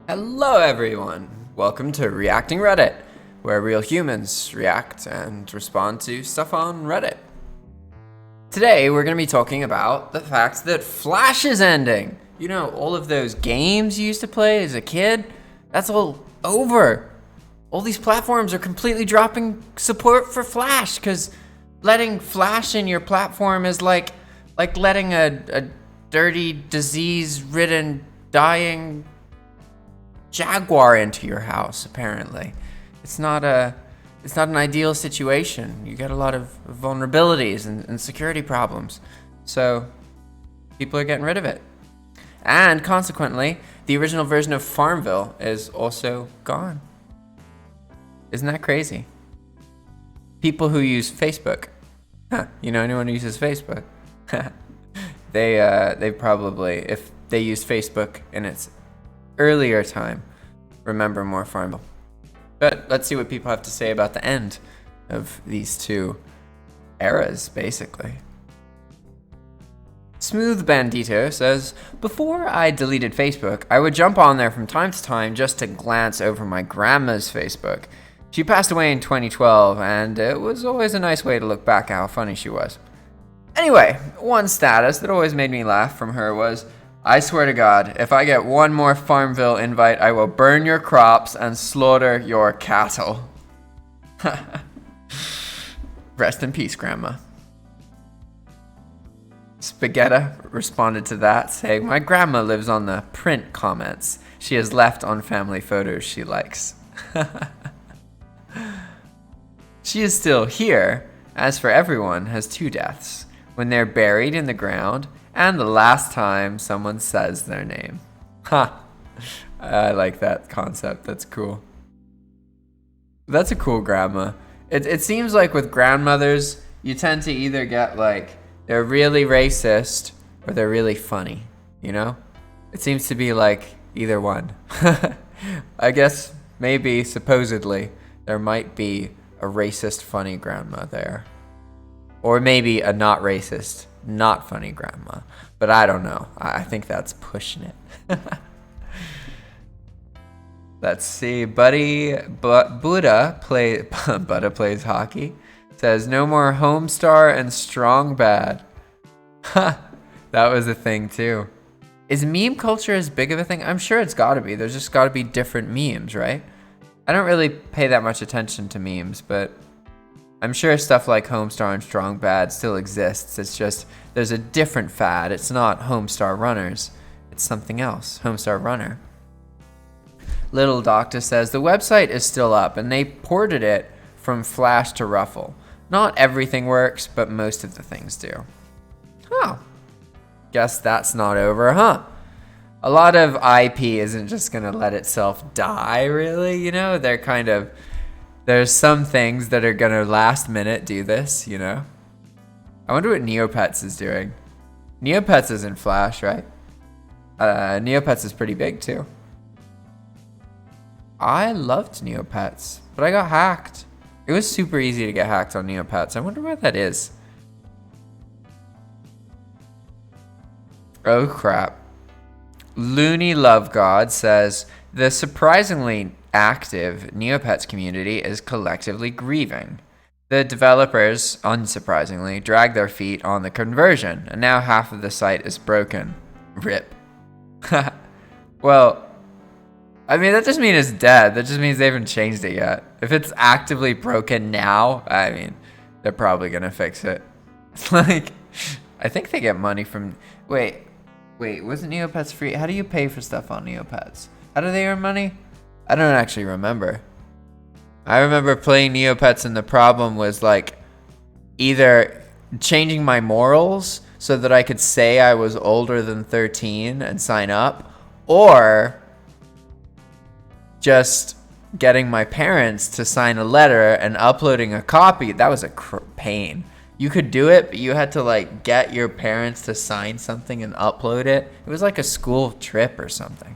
Hello everyone! Welcome to Reacting Reddit, where real humans react and respond to stuff on Reddit. Today we're going to be talking about the fact that Flash is ending. You know, all of those games you used to play as a kid, that's all over. All these platforms are completely dropping support for Flash, because letting Flash in your platform is like letting a dirty, disease-ridden, dying jaguar into your house. Apparently, it's not an ideal situation. You get a lot of vulnerabilities and security problems, so people are getting rid of it, and consequently, the original version of FarmVille is also gone. Isn't that crazy? People who use Facebook, you know anyone who uses Facebook? They probably, if they used Facebook in its earlier time, remember more FarmVille. But let's see what people have to say about the end of these two eras, basically. Smooth Bandito says, before I deleted Facebook, I would jump on there from time to time just to glance over my grandma's Facebook. She passed away in 2012, and it was always a nice way to look back at how funny she was. Anyway, one status that always made me laugh from her was, I swear to God, if I get one more FarmVille invite, I will burn your crops and slaughter your cattle. Rest in peace, Grandma. Spaghetti responded to that, saying, my grandma lives on the print comments. She has left on family photos she likes. She is still here, as for everyone has two deaths, when they're buried in the ground and the last time someone says their name. Ha! I like that concept. That's cool. That's a cool grandma. It seems like with grandmothers, you tend to either get like, they're really racist or they're really funny, you know? It seems to be like either one. I guess maybe, supposedly, there might be a racist funny grandma there. Or maybe a not racist, not funny grandma. But I don't know. I think that's pushing it. Let's see. Buddha plays hockey. Says, no more Homestar and Strong Bad. Ha! That was a thing too. Is meme culture as big of a thing? I'm sure it's gotta be. There's just gotta be different memes, right? I don't really pay that much attention to memes, but I'm sure stuff like Homestar and Strong Bad still exists. It's just, there's a different fad. It's not Homestar Runners. It's something else. Homestar Runner. Little Doctor says, the website is still up, and they ported it from Flash to Ruffle. Not everything works, but most of the things do. Oh. Guess that's not over, huh? A lot of IP isn't just gonna let itself die, really, you know? There's some things that are gonna last minute do this, you know? I wonder what Neopets is doing. Neopets is in Flash, right? Neopets is pretty big, too. I loved Neopets, but I got hacked. It was super easy to get hacked on Neopets. I wonder why that is. Oh, crap. Looney Love God says, the surprisingly active Neopets community is collectively grieving. The developers, unsurprisingly, dragged their feet on the conversion, and now half of the site is broken. RIP. Well, I mean, that just means it's dead. That just means they haven't changed it yet. If it's actively broken now, I mean, they're probably gonna fix it. Like, I think they get money from... Wait, wasn't Neopets free? How do you pay for stuff on Neopets? How do they earn money? I don't actually remember. I remember playing Neopets and the problem was like either changing my morals so that I could say I was older than 13 and sign up, or just getting my parents to sign a letter and uploading a copy. That was a pain. You could do it, but you had to like get your parents to sign something and upload it. It was like a school trip or something.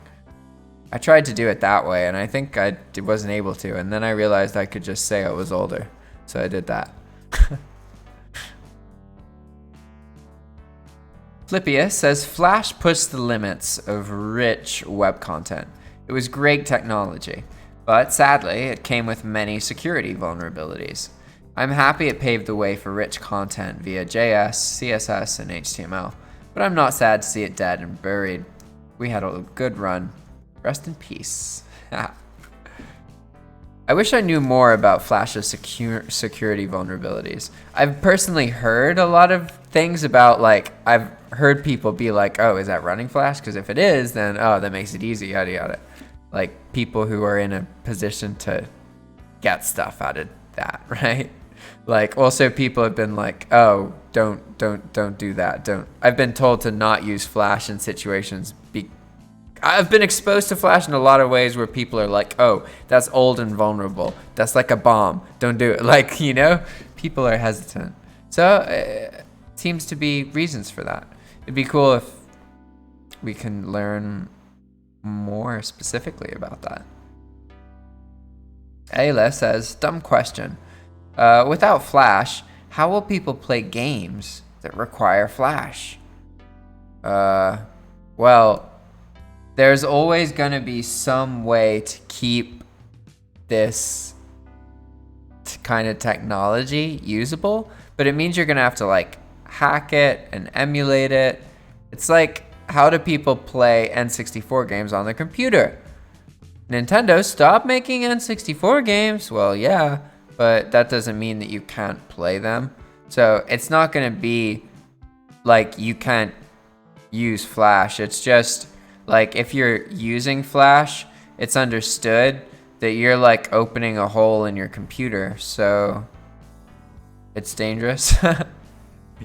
I tried to do it that way, and I think I wasn't able to. And then I realized I could just say I was older, so I did that. Flippius says, Flash pushed the limits of rich web content. It was great technology, but sadly, it came with many security vulnerabilities. I'm happy it paved the way for rich content via JS, CSS, and HTML, but I'm not sad to see it dead and buried. We had a good run. Rest in peace. I wish I knew more about Flash's security vulnerabilities. I've personally heard a lot of things about, like, I've heard people be like, oh, is that running Flash? Because if it is, then, oh, that makes it easy, yada yada. Like, people who are in a position to get stuff out of that, right? Like, also people have been like, oh, don't do that. I've been told to not use Flash in situations. I've been exposed to Flash in a lot of ways where people are like, oh, that's old and vulnerable. That's like a bomb. Don't do it. Like, you know, people are hesitant. So it seems to be reasons for that. It'd be cool if we can learn more specifically about that. Ayla says, dumb question. Without Flash, how will people play games that require Flash? Well, there's always going to be some way to keep this kind of technology usable, but it means you're going to have to like hack it and emulate it. It's like, how do people play N64 games on their computer? Nintendo, stop making N64 games. Well, yeah, but that doesn't mean that you can't play them. So it's not going to be like you can't use Flash. It's just like if you're using Flash, it's understood that you're like opening a hole in your computer. So it's dangerous.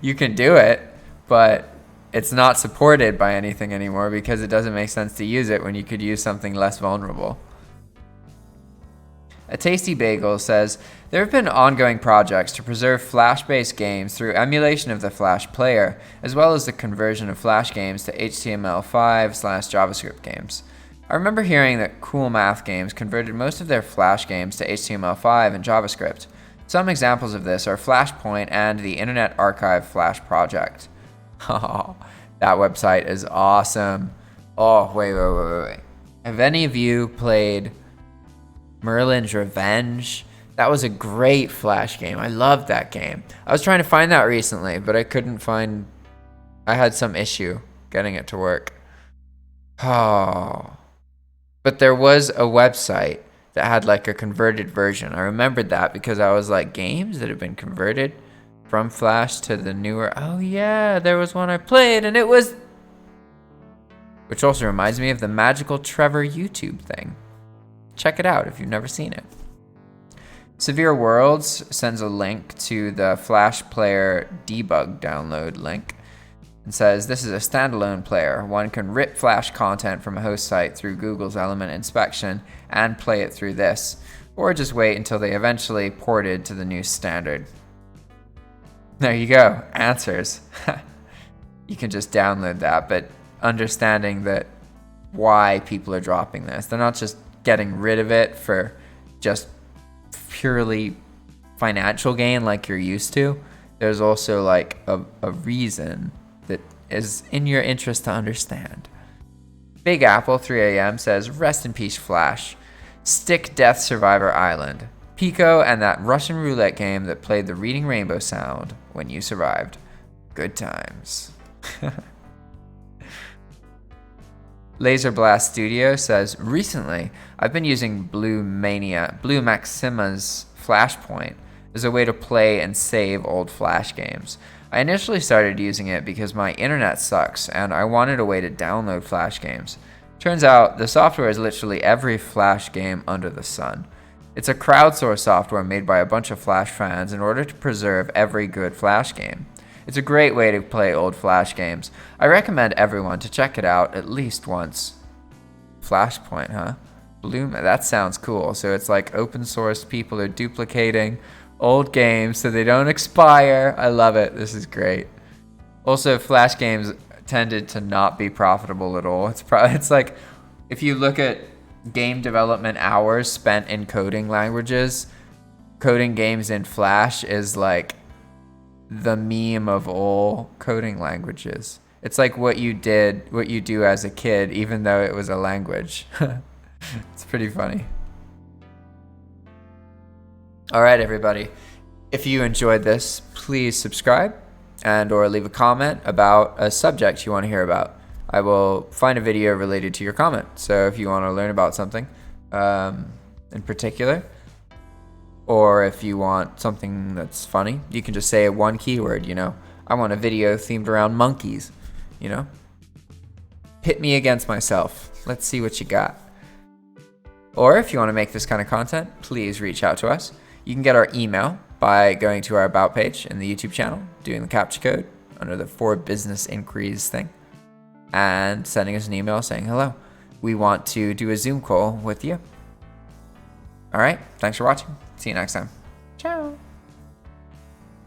You can do it, but it's not supported by anything anymore because it doesn't make sense to use it when you could use something less vulnerable. A Tasty Bagel says, there have been ongoing projects to preserve Flash-based games through emulation of the Flash player, as well as the conversion of Flash games to HTML5/JavaScript games. I remember hearing that Cool Math Games converted most of their Flash games to HTML5 and JavaScript. Some examples of this are Flashpoint and the Internet Archive Flash project. Oh, that website is awesome. Oh, wait. Have any of you played Merlin's Revenge? That was a great Flash game. I loved that game. I was trying to find that recently, but I couldn't find... I had some issue getting it to work. Oh. But there was a website that had like a converted version. I remembered that because I was like, games that have been converted from Flash to the newer... Oh yeah, there was one I played and it was... Which also reminds me of the Magical Trevor YouTube thing. Check it out if you've never seen it. Severe Worlds sends a link to the Flash Player debug download link and says, this is a standalone player. One can rip Flash content from a host site through Google's Element Inspection and play it through this, or just wait until they eventually ported to the new standard. There you go, answers. You can just download that, but understanding that why people are dropping this. They're not just getting rid of it for just purely financial gain like you're used to. There's also like a reason that is in your interest to understand. Big Apple 3 a.m. says, rest in peace Flash. Stick Death Survivor Island. Pico and that Russian roulette game that played the Reading Rainbow sound when you survived. Good times. Laser Blast Studio says, recently, I've been using Blue Maxima's Flashpoint as a way to play and save old Flash games. I initially started using it because my internet sucks and I wanted a way to download Flash games. Turns out, the software is literally every Flash game under the sun. It's a crowdsourced software made by a bunch of Flash fans in order to preserve every good Flash game. It's a great way to play old Flash games. I recommend everyone to check it out at least once. Flashpoint, huh? That sounds cool. So it's like open source, people are duplicating old games so they don't expire. I love it. This is great. Also, Flash games tended to not be profitable at all. It's like if you look at game development hours spent in coding languages, coding games in Flash is like the meme of all coding languages. It's like what you do as a kid, even though it was a language. It's pretty funny. All right, everybody. If you enjoyed this, please subscribe and or leave a comment about a subject you want to hear about. I will find a video related to your comment. So if you want to learn about something in particular, or if you want something that's funny, you can just say one keyword, you know. I want a video themed around monkeys, you know. Pit me against myself. Let's see what you got. Or if you want to make this kind of content, please reach out to us. You can get our email by going to our About page in the YouTube channel, doing the CAPTCHA code under the For Business Inquiries thing, and sending us an email saying hello. We want to do a Zoom call with you. All right, thanks for watching. See you next time. Ciao.